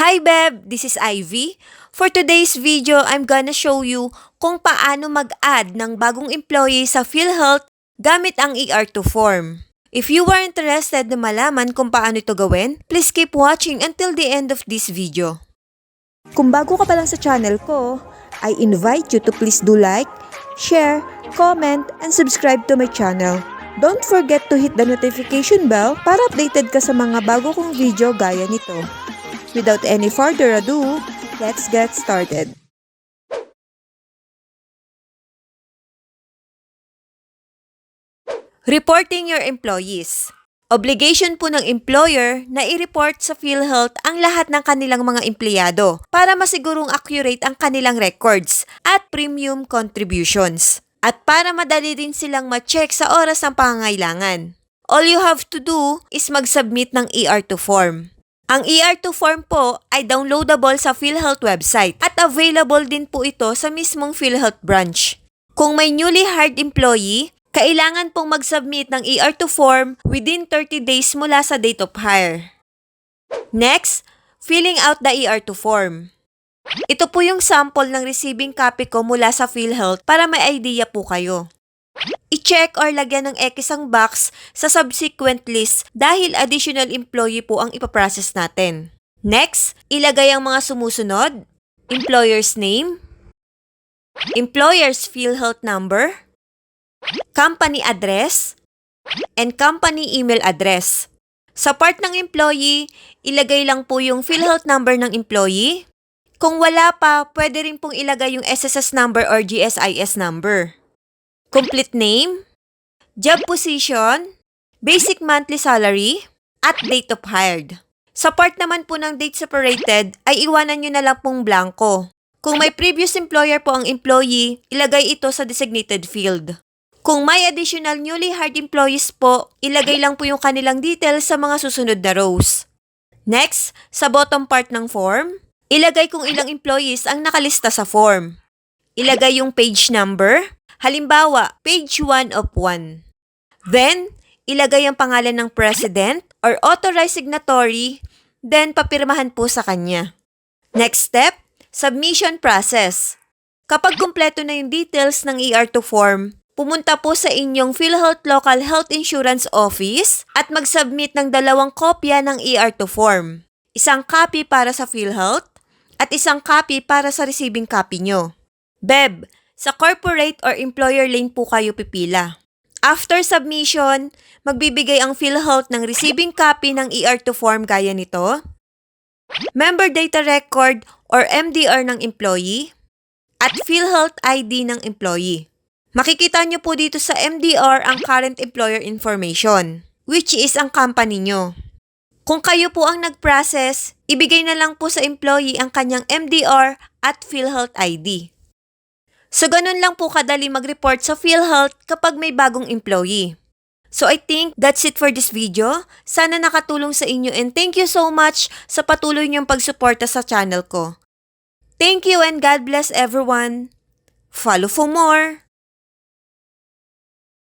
Hi Beb, this is Ivy. For today's video, I'm gonna show you kung paano mag-add ng bagong employee sa PhilHealth gamit ang ER2 form. If you are interested na malaman kung paano ito gawin, please keep watching until the end of this video. Kung bago ka pa lang sa channel ko, I invite you to please do like, share, comment, and subscribe to my channel. Don't forget to hit the notification bell para updated ka sa mga bago kong video gaya nito. Without any further ado, let's get started. Reporting your employees. Obligation po ng employer na i-report sa PhilHealth ang lahat ng kanilang mga empleyado para masigurong accurate ang kanilang records at premium contributions. At para madali din silang ma-check sa oras ng pangangailangan. All you have to do is mag-submit ng ER2 form. Ang ER2 form po ay downloadable sa PhilHealth website at available din po ito sa mismong PhilHealth branch. Kung may newly hired employee, kailangan pong mag-submit ng ER2 form within 30 days mula sa date of hire. Next, filling out the ER2 form. Ito po yung sample ng receiving copy ko mula sa PhilHealth para may idea po kayo. I-check or lagyan ng X ang box sa subsequent list dahil additional employee po ang ipaprocess natin. Next, ilagay ang mga sumusunod: employer's name, employer's PhilHealth number, company address, and company email address. Sa part ng employee, ilagay lang po yung PhilHealth number ng employee. Kung wala pa, pwede rin pong ilagay yung SSS number or GSIS number. Complete name, job position, basic monthly salary, at date of hired. Sa part naman po ng date separated, ay iwanan nyo na lang pong blanco. Kung may previous employer po ang employee, ilagay ito sa designated field. Kung may additional newly hired employees po, ilagay lang po yung kanilang details sa mga susunod na rows. Next, sa bottom part ng form, ilagay kung ilang employees ang nakalista sa form. Ilagay yung page number, halimbawa, page 1 of 1. Then, ilagay ang pangalan ng president or authorized signatory, then papirmahan po sa kanya. Next step, submission process. Kapag kumpleto na yung details ng ER2 form, pumunta po sa inyong PhilHealth Local Health Insurance Office at mag-submit ng 2 kopya ng ER2 form. Isang copy para sa PhilHealth at isang copy para sa receiving copy nyo. Beb, sa corporate or employer lane po kayo pipila. After submission, magbibigay ang PhilHealth ng receiving copy ng ER2 form gaya nito, member data record or MDR ng employee, at PhilHealth ID ng employee. Makikita nyo po dito sa MDR ang current employer information, which is ang company nyo. Kung kayo po ang nag-process, ibigay na lang po sa employee ang kanyang MDR at PhilHealth ID. So, ganun lang po kadali mag-report sa PhilHealth kapag may bagong employee. So, I think that's it for this video. Sana nakatulong sa inyo and thank you so much sa patuloy niyong pagsuporta sa channel ko. Thank you and God bless everyone. Follow for more!